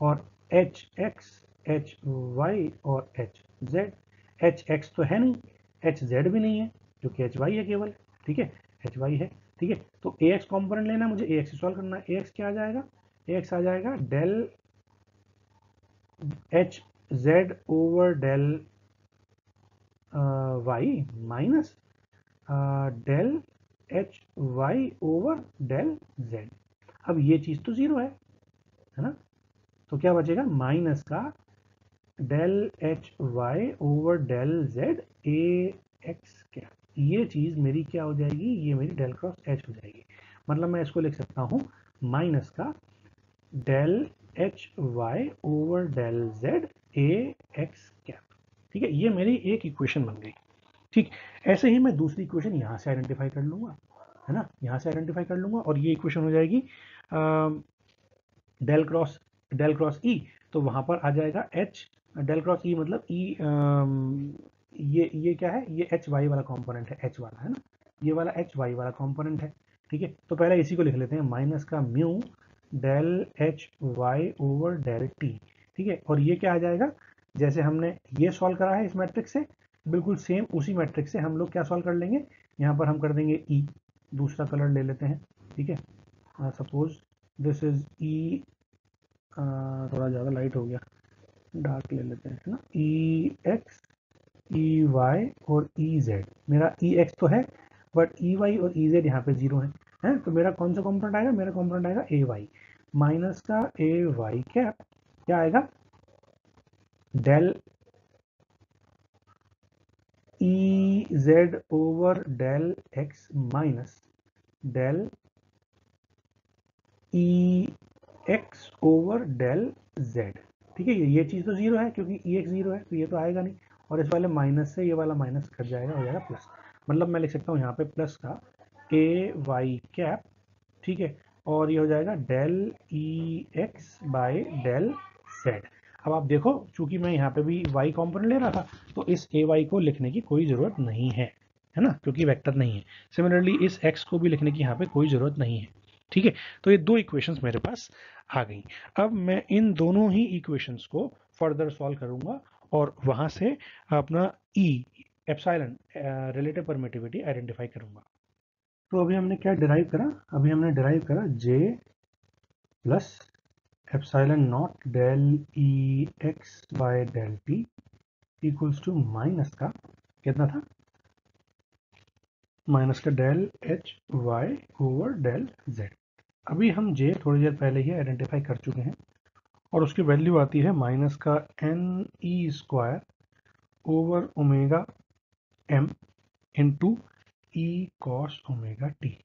और एच एक्स एच वाई और एच जेड। एच एक्स तो है नहीं, एच जेड भी नहीं है, क्योंकि एच वाई है केवल, ठीक है, एच वाई है, ठीक है। तो ए एक्स कॉम्पोनेंट लेना है मुझे, ए एक्स सॉल्व करना है। ए एक्स क्या आ जाएगा, ए एक्स आ जाएगा del H Z over del Y minus del H Y over del Z. अब ये चीज़ तो जीरो है ना, तो क्या बचेगा माइनस का del H Y over del Z A X क्या, ये चीज़ मेरी क्या हो जाएगी, ये मेरी डेल क्रॉस एच हो जाएगी। मतलब मैं इसको लिख सकता हूँ माइनस का del H Y over del Z A X cap, ठीक है, ये मेरी एक इक्वेशन बन गई। ठीक, ऐसे ही मैं दूसरी इक्वेशन यहाँ से आइडेंटिफाई कर लूँगा, है ना, यहाँ से आइडेंटिफाई कर लूँगा, और ये इक्वेशन हो जाएगी डेल क्रॉस ई, तो वहाँ पर आ जाएगा एच डेल क्रॉस ई, मतलब ई, ये क्या है, ये एच वाई वाला कंपोनेंट है, एच वाला है ना, ये वाला एच वाई वाला कंपोनेंट है, ठीक है। तो पहले इसी को लिख लेते हैं, माइनस का mu del H Y over del T, ठीक है। और ये क्या आ जाएगा, जैसे हमने ये सॉल्व करा है इस मैट्रिक्स से, बिल्कुल सेम उसी मैट्रिक्स से हम लोग क्या सॉल्व कर लेंगे, यहाँ पर हम कर देंगे ई, दूसरा कलर ले लेते हैं, ठीक है, सपोज दिस इज ई, थोड़ा ज़्यादा लाइट हो गया, डार्क ले लेते हैं, है ना, ई एक्स ई वाई और ई जेड। मेरा ई एक्स तो है, बट ई वाई और ई जेड यहाँ पे जीरो है, तो मेरा कौन सा कॉम्पोनेंट आएगा, मेरा कॉम्पोनेंट आएगा ए वाई, माइनस का ए वाई कैप क्या आएगा, del E Z over del X minus del E X over del Z, ठीक है। ये चीज़ तो जीरो है, क्योंकि ई एक्स जीरो है, तो ये तो आएगा नहीं, और इस वाले माइनस से ये वाला माइनस कट जाएगा, हो जाएगा प्लस। मतलब मैं लिख सकता हूँ यहाँ पे प्लस का ए वाई कैप, ठीक है, और ये हो जाएगा del E X by del Z. अब आप देखो, चूंकि मैं यहाँ पे भी वाई कॉम्पोनेंट ले रहा था, तो इस ए वाई को लिखने की कोई ज़रूरत नहीं है ना, क्योंकि वेक्टर नहीं है। सिमिलरली इस एक्स को भी लिखने की यहाँ पे कोई ज़रूरत नहीं है, ठीक है। तो ये दो इक्वेशंस मेरे पास आ गई। अब मैं इन दोनों ही इक्वेशंस को फर्दर सॉल्व करूंगा, और वहां से अपना ई एप्सिलॉन रिलेटिव परमिटिविटी आइडेंटिफाई करूंगा। तो अभी हमने क्या डिराइव करा, अभी हमने डिराइव करा J plus epsilon not del E X by del T equals to minus का कितना था, माइनस का del H Y over del Z. अभी हम जे थोड़ी देर पहले ही आइडेंटिफाई कर चुके हैं, और उसकी वैल्यू आती है माइनस का N E square over omega M into E cos omega T,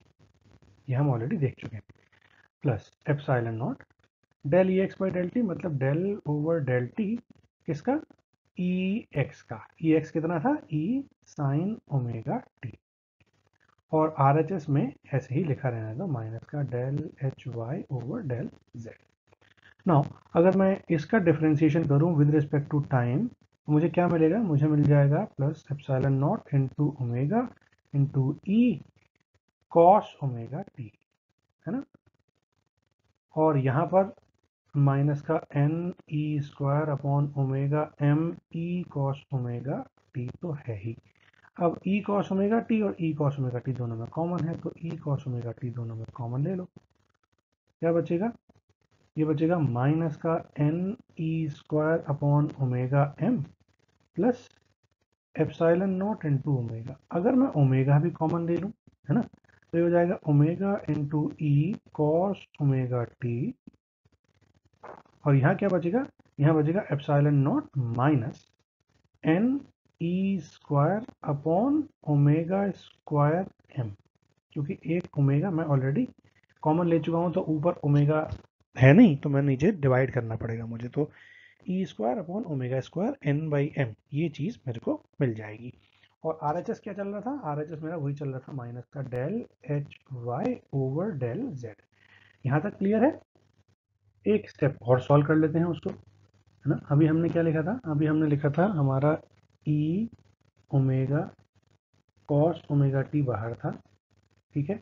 ये हम ऑलरेडी देख चुके हैं, plus epsilon not del E X by del T, मतलब डेल ओवर डेल टी किसका, ई एक्स का, ई एक्स कितना था, ई साइन ओमेगा टी, और आर एच एस में ऐसे ही लिखा रहना था, माइनस का del H Y over del Z. Now अगर मैं इसका डिफरेंशिएशन करूं विद रिस्पेक्ट टू टाइम, मुझे क्या मिलेगा, मुझे मिल जाएगा plus epsilon not into omega into E cos omega T, है ना, और यहाँ पर माइनस का N E square upon omega M E cos omega T तो है ही। अब ई कॉस ओमेगा टी और ई कॉस ओमेगा टी दोनों में कॉमन है, तो ई कॉस ओमेगा टी दोनों में कॉमन ले लो, क्या बचेगा, ये बचेगा माइनस का N E square upon omega M plus epsilon not into omega. अगर मैं ओमेगा भी कॉमन ले लूँ, है ना, तो ये हो जाएगा omega into E cos omega T, और यहाँ क्या बचेगा, यहाँ बचेगा epsilon not minus N E square upon omega square M, क्योंकि एक ओमेगा मैं ऑलरेडी कॉमन ले चुका हूँ, तो ऊपर ओमेगा है नहीं, तो मैं नीचे डिवाइड करना पड़ेगा मुझे, तो E square upon omega square N by M, ये चीज़ मेरे को मिल जाएगी। और आर एच एस क्या चल रहा था, आर एच एस मेरा वही चल रहा था, माइनस का del H Y over del Z. यहाँ तक क्लियर है। एक स्टेप और सॉल्व कर लेते हैं उसको, है ना। अभी हमने क्या लिखा था, अभी हमने लिखा था हमारा ई ओमेगा कॉस ओमेगा टी बाहर था, ठीक है,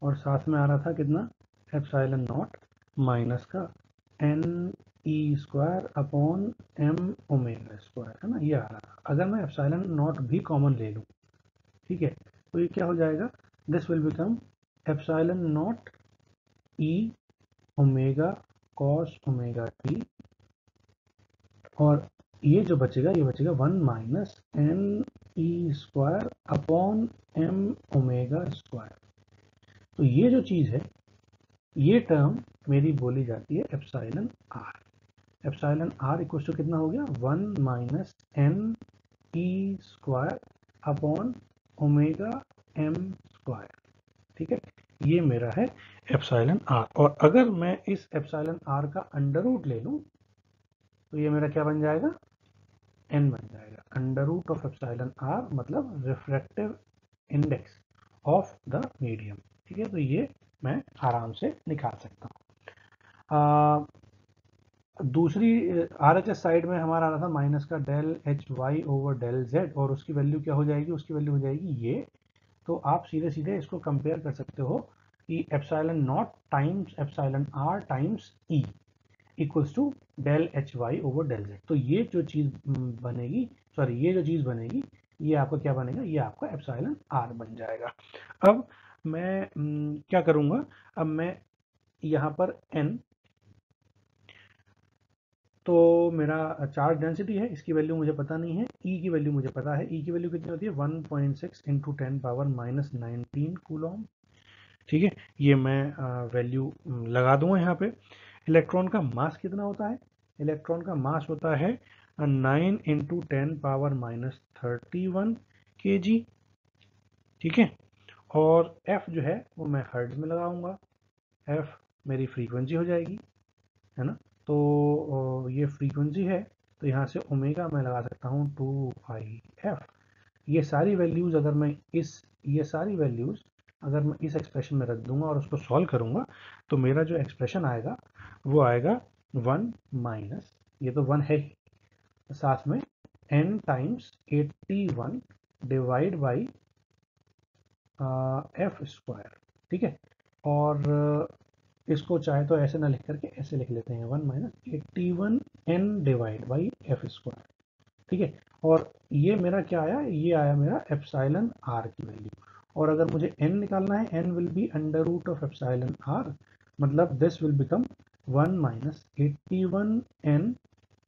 और साथ में आ रहा था कितना, एप्सिलॉन नॉट माइनस का N E square upon M omega square, है ना, ये आ रहा था। अगर मैं एप्सिलॉन नॉट भी कॉमन ले लूँ, ठीक है, तो ये क्या हो जाएगा, this will become epsilon not E omega cos omega T, और ये जो बचेगा ये बचेगा 1 minus N E square upon M omega square. तो ये जो चीज़ है, ये टर्म मेरी बोली जाती है epsilon R. Epsilon R equal to कितना हो गया, 1 minus N E square upon omega M square, ठीक है, ये मेरा है एप्सिलॉन आर। और अगर मैं इस एप्सिलॉन आर का अंडर रूट ले लूँ तो ये मेरा क्या बन जाएगा, एन बन जाएगा। Under root of epsilon R मतलब refractive index of the medium, ठीक है, तो ये मैं आराम से निकाल सकता हूँ। दूसरी आरएचएस साइड में हमारा आ रहा था माइनस का del H Y over del Z, और उसकी वैल्यू क्या हो जाएगी, उसकी वैल्यू हो जाएगी ये। तो आप सीधे सीधे इसको कंपेयर कर सकते हो कि epsilon not times epsilon R times E equals to del H Y over del Z. तो ये जो चीज़ बनेगी, सॉरी ये जो चीज़ बनेगी, ये आपका क्या बनेगा, ये आपका एप्सिलॉन आर बन जाएगा। अब मैं क्या करूँगा, अब मैं यहाँ पर एन, तो मेरा चार्ज डेंसिटी है, इसकी वैल्यू मुझे पता नहीं है, ई की वैल्यू मुझे पता है। ई की वैल्यू कितनी होती है, 1.6 इंटू 10 पावर माइनस 19 कूलॉम, ठीक है, ये मैं वैल्यू लगा दूंगा यहाँ पे। इलेक्ट्रॉन का मास कितना होता है, इलेक्ट्रॉन का मास होता है 9 इंटू 10 पावर माइनस 31 kg, ठीक है, और एफ जो है वो मैं हर्ट्ज में लगाऊंगा, एफ मेरी फ्रीक्वेंसी हो जाएगी, है ना, तो ये फ्रीक्वेंसी है, तो यहाँ से ओमेगा मैं लगा सकता हूँ 2πf। ये सारी वैल्यूज़ अगर मैं ये सारी वैल्यूज़ अगर मैं इस एक्सप्रेशन में रख दूंगा और उसको सॉल्व करूंगा, तो मेरा जो एक्सप्रेशन आएगा वो आएगा 1 माइनस, ये तो 1 है ही, साथ में n times 81 divide by F square, ठीक है, और इसको चाहे तो ऐसे ना लिख करके ऐसे लिख लेते हैं, 1 minus 81 n divide by F square, ठीक है, और ये मेरा क्या आया, ये आया मेरा एप्सिलॉन आर की वैल्यू। और अगर मुझे n निकालना है, n will be under root of epsilon R, मतलब this will become 1 minus 81 n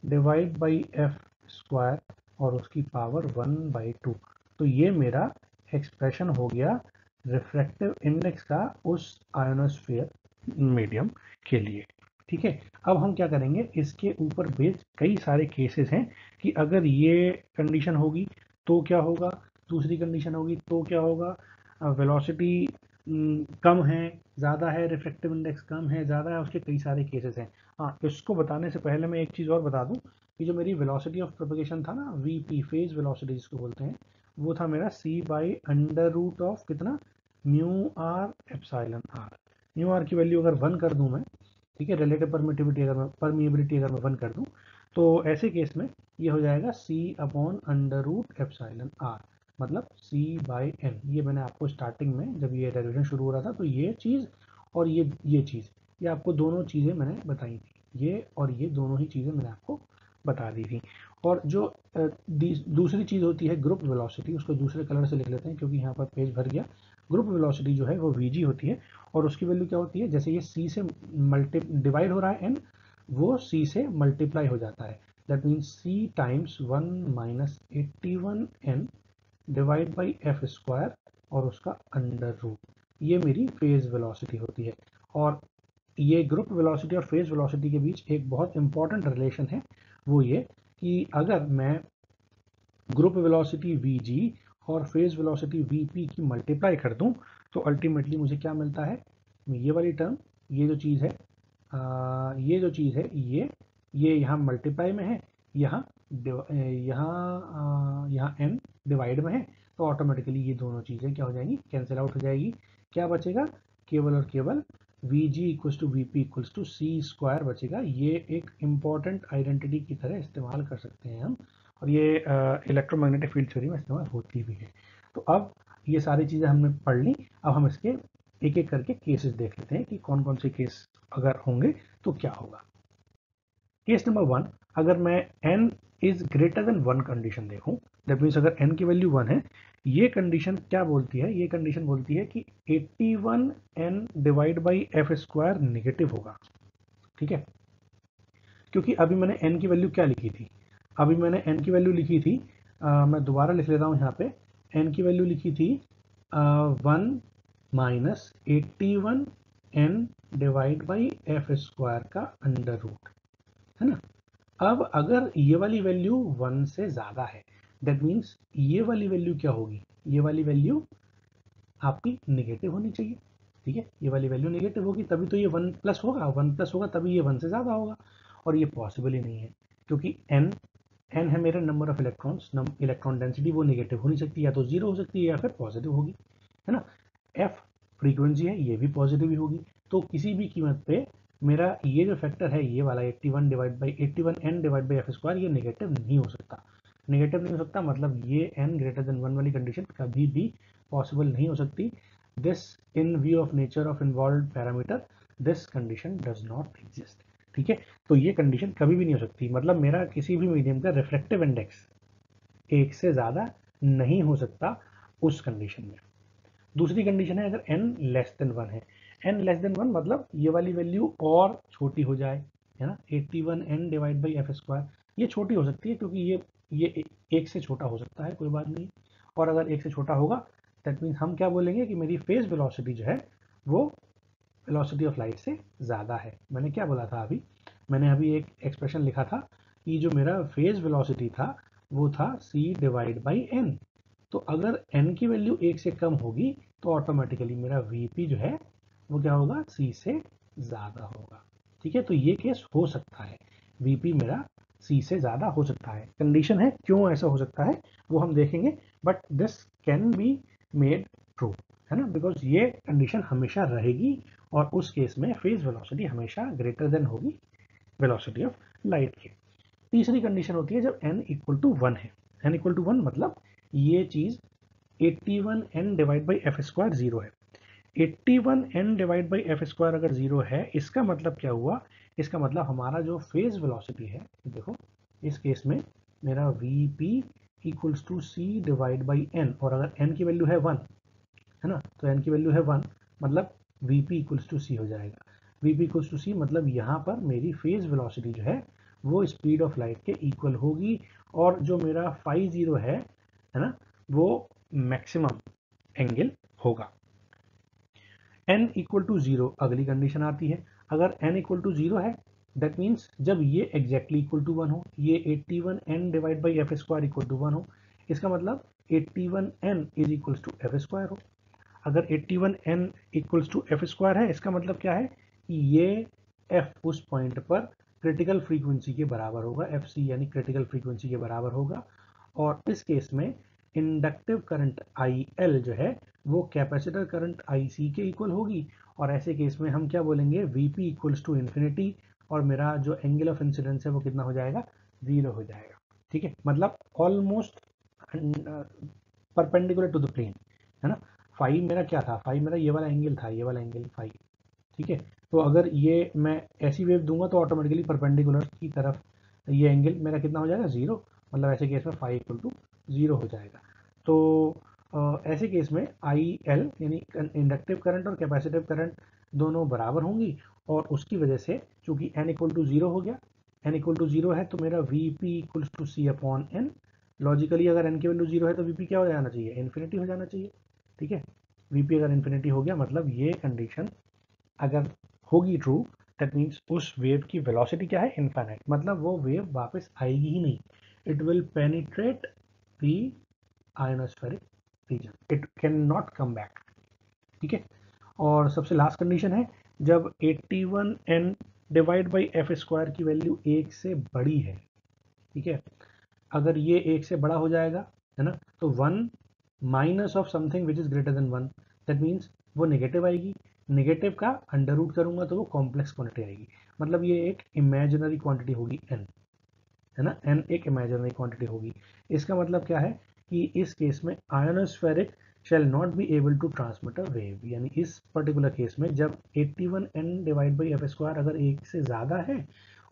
divide by F square और उसकी पावर 1/2। तो ये मेरा एक्सप्रेशन हो गया रिफ्रैक्टिव इंडेक्स का उस आयोनोस्फीयर मीडियम के लिए, ठीक है। अब हम क्या करेंगे, इसके ऊपर बेस्ड कई सारे केसेस हैं कि अगर ये कंडीशन होगी तो क्या होगा, दूसरी कंडीशन होगी तो क्या होगा, वेलोसिटी कम है ज़्यादा है, रिफ्रैक्टिव इंडेक्स कम है ज़्यादा है, उसके कई सारे केसेस हैं। हाँ, इसको बताने से पहले मैं एक चीज़ और बता दूं कि जो मेरी वेलोसिटी ऑफ प्रोपगेशन था ना, वीपी फेज वेलोसिटी जिसको बोलते हैं, वो था मेरा c by under root of कितना, mu R epsilon R. Mu R की वैल्यू अगर 1 कर दूं मैं, ठीक है, रिलेटिव परमिटिविटी अगर मैं परमिएबिलिटी अगर मैं 1 कर दूं, तो ऐसे केस में ये हो जाएगा c upon under root epsilon R, मतलब c बाई एन। ये मैंने आपको स्टार्टिंग में जब ये डेरिवेशन शुरू हो रहा था, तो ये चीज़ और ये चीज़, ये आपको दोनों चीज़ें मैंने बताई थी, ये और ये दोनों ही चीज़ें मैंने आपको बता दी थी। और जो दूसरी चीज़ होती है ग्रुप वेलोसिटी, उसको दूसरे कलर से लिख लेते हैं क्योंकि यहाँ पर पेज भर गया। ग्रुप वेलोसिटी जो है वो vg होती है, और उसकी वैल्यू क्या होती है, जैसे ये c से डिवाइड हो रहा है n, वो c से मल्टीप्लाई हो जाता है, that means c times 1 minus 81 n divide by F square और उसका अंडर रूट, ये मेरी फेज वेलोसिटी होती है। और ये ग्रुप वेलोसिटी और फेज वेलोसिटी के बीच एक बहुत इंपॉर्टेंट रिलेशन है, वो ये कि अगर मैं ग्रुप वेलोसिटी vg और फेज वेलोसिटी vp की मल्टीप्लाई कर दूं, तो अल्टीमेटली मुझे क्या मिलता है, ये वाली टर्म, ये जो चीज़ है, ये जो चीज़ है, ये यहाँ मल्टीप्लाई में है, यहाँ यहाँ n डिवाइड में है, तो ऑटोमेटिकली ये दोनों चीज़ें क्या हो जाएंगी, कैंसिल आउट हो जाएगी। क्या बचेगा, केवल और केवल vg equals to vp equals to c square बचेगा। ये एक इम्पॉर्टेंट आइडेंटिटी की तरह इस्तेमाल कर सकते हैं हम, और ये इलेक्ट्रोमैग्नेटिक फील्ड थ्योरी में इस्तेमाल होती भी है। तो अब ये सारी चीज़ें हमने पढ़ ली। अब हम इसके एक एक करके केसेस देख लेते हैं कि कौन कौन से केस अगर होंगे तो क्या होगा। केस नंबर 1, अगर मैं n is greater then 1 condition देखूं, दैट मीन्स अगर n की वैल्यू 1 है, ये कंडीशन क्या बोलती है? ये कंडीशन बोलती है कि 81n divide by F square negative होगा। ठीक है, क्योंकि अभी मैंने n की वैल्यू क्या लिखी थी? अभी मैंने n की वैल्यू लिखी थी, मैं दोबारा लिख लेता हूँ यहाँ पे। n की वैल्यू लिखी थी 1 minus 81n divide by F square का अंडर रूट, है ना। अब अगर ये वाली वैल्यू 1 से ज़्यादा है, दैट मीन्स ये वाली वैल्यू क्या होगी? ये वाली वैल्यू आपकी नेगेटिव होनी चाहिए। ठीक है, ये वाली वैल्यू नेगेटिव होगी तभी तो ये 1 प्लस होगा, 1 प्लस होगा तभी ये 1 से ज़्यादा होगा। और ये पॉसिबल ही नहीं है, क्योंकि n है मेरा number of electrons, electron density, वो नेगेटिव हो नहीं सकती, या तो जीरो हो सकती है या फिर पॉजिटिव होगी, है ना। f फ्रीक्वेंसी है, ये भी पॉजिटिव ही होगी। तो किसी भी कीमत पे मेरा ये जो फैक्टर है, ये वाला 81 divide by 81n divide by F square, ये नेगेटिव नहीं हो सकता। नेगेटिव नहीं हो सकता मतलब ये n ग्रेटर देन 1 वाली कंडीशन कभी भी पॉसिबल नहीं हो सकती। This in view of nature of involve parameter, this condition does not exist. ठीक है, तो ये कंडीशन कभी भी नहीं हो सकती, मतलब मेरा किसी भी मीडियम का रिफ्लेक्टिव इंडेक्स 1 से ज़्यादा नहीं हो सकता उस कंडीशन में। दूसरी कंडीशन है अगर n लेस देन 1 है। n लेस देन 1 मतलब ये वाली वैल्यू और छोटी हो जाए, है ना। 81n divide by F square, ये छोटी हो सकती है क्योंकि ये एक से छोटा हो सकता है, कोई बात नहीं। और अगर एक से छोटा होगा, दैट मीन्स हम क्या बोलेंगे कि मेरी फेज वेलोसिटी जो है वो वेलोसिटी ऑफ लाइट से ज़्यादा है। मैंने क्या बोला था अभी? मैंने अभी एक एक्सप्रेशन लिखा था कि जो मेरा फेज वेलोसिटी था वो था c डिवाइड बाई n। तो अगर n की वैल्यू 1 से कम होगी तो ऑटोमेटिकली मेरा vp जो है वो क्या होगा? c से ज़्यादा होगा। ठीक है, तो ये केस हो सकता है, vp मेरा c से ज़्यादा हो सकता है। कंडीशन है, क्यों ऐसा हो सकता है वो हम देखेंगे, but this can be made true, है ना, बिकॉज ये कंडीशन हमेशा रहेगी और उस केस में फेज वेलोसिटी हमेशा ग्रेटर देन होगी वेलोसिटी ऑफ लाइट के। तीसरी कंडीशन होती है जब n इक्वल टू 1 है। n इक्वल टू 1 मतलब ये चीज़ 81n divide by F square zero है। 81n divide by F square अगर जीरो है, इसका मतलब क्या हुआ? इसका मतलब हमारा जो फेज वेलोसिटी है, देखो इस केस में मेरा V P equals to C divide by N, और अगर n की वैल्यू है 1, है ना, तो n की वैल्यू है 1 मतलब वी पी इक्वल्स टू सी हो जाएगा। वी पी इक्वल्स टू सी मतलब यहाँ पर मेरी फेज वेलोसिटी जो है वो स्पीड ऑफ लाइट के इक्वल होगी, और जो मेरा फाई जीरो है ना, वो मैक्सिमम एंगल होगा। n इक्वल टू जीरो अगली कंडीशन आती है। अगर n इक्वल टू जीरो है, दैट मीन्स जब ये एग्जैक्टली इक्वल टू 1 हो, ये 81n divide by F square equal to 1 हो, इसका मतलब 81n is equals to F square हो। अगर 81n equals to F square है, इसका मतलब क्या है कि ये f उस पॉइंट पर क्रिटिकल फ्रीक्वेंसी के बराबर होगा, एफ सी यानी क्रिटिकल फ्रीक्वेंसी के बराबर होगा। और इस केस में इंडक्टिव करंट आई एल जो है वो कैपेसिटर करंट आई सी के इक्वल होगी, और ऐसे केस में हम क्या बोलेंगे? V P equals to infinity, और मेरा जो एंगल ऑफ इंसिडेंस है वो कितना हो जाएगा? 0 हो जाएगा। ठीक है, मतलब almost perpendicular to the plane, है ना। फाई मेरा क्या था? फाई मेरा ये वाला एंगल था, ये वाला एंगल फाई। ठीक है, तो अगर ये मैं ऐसी वेव दूंगा तो ऑटोमेटिकली परपेंडिकुलर की तरफ ये एंगल मेरा कितना हो जाएगा? 0, मतलब ऐसे केस में फाई इक्वल टू 0 हो जाएगा। तो ऐसे केस में आई एल यानी इंडक्टिव करंट और कैपेसिटिव करंट दोनों बराबर होंगी, और उसकी वजह से चूंकि n इक्वल टू 0 हो गया, n इक्वल टू 0 है तो मेरा V P equals to C upon N. Logically अगर n की वैल्यू 0 है तो वी पी क्या हो जाना चाहिए? इन्फिनिटी हो जाना चाहिए। ठीक है, वी पी अगर इन्फिनिटी हो गया मतलब ये कंडीशन अगर होगी ट्रू, दैट मीन्स उस वेव की वेलोसिटी क्या है? इनफाइनाइट, मतलब वो वेव वापस आएगी ही नहीं। It will penetrate the ionospheric region, it can not come back. ठीक है, और सबसे लास्ट कंडीशन है जब 81n divide by F square की वैल्यू 1 से बड़ी है। ठीक है, अगर ये 1 से बड़ा हो जाएगा, है ना, तो 1 minus of something which is greater then 1, that means वो नेगेटिव आएगी। नेगेटिव का अंडर रूट करूंगा तो वो कॉम्प्लेक्स क्वांटिटी आएगी, मतलब ये एक इमेजिनरी क्वांटिटी होगी n, है ना, n एक इमेजिनरी क्वांटिटी होगी। इसका मतलब क्या है कि इस केस में आयोनोस्फेरिक shall not be able to transmit a wave, यानी इस पर्टिकुलर केस में जब 81n divide by F square अगर एक से ज़्यादा है,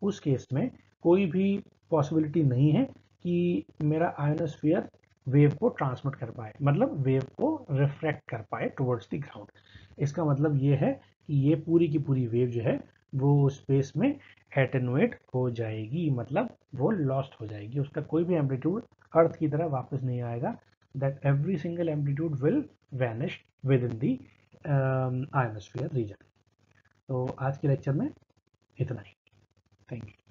उस केस में कोई भी पॉसिबिलिटी नहीं है कि मेरा आयोनोस्फीयर वेव को ट्रांसमिट कर पाए, मतलब वेव को रिफ्रैक्ट कर पाए टुवर्ड्स द ग्राउंड। इसका मतलब ये है कि ये पूरी की पूरी वेव जो है वो स्पेस में एटेनुएट हो जाएगी, मतलब वो लॉस्ट हो जाएगी, उसका कोई भी एम्पलीट्यूड अर्थ की तरह वापस नहीं आएगा। that every single amplitude will vanish within the ionosphere region। तो आज के लेक्चर में इतना ही। Thank you.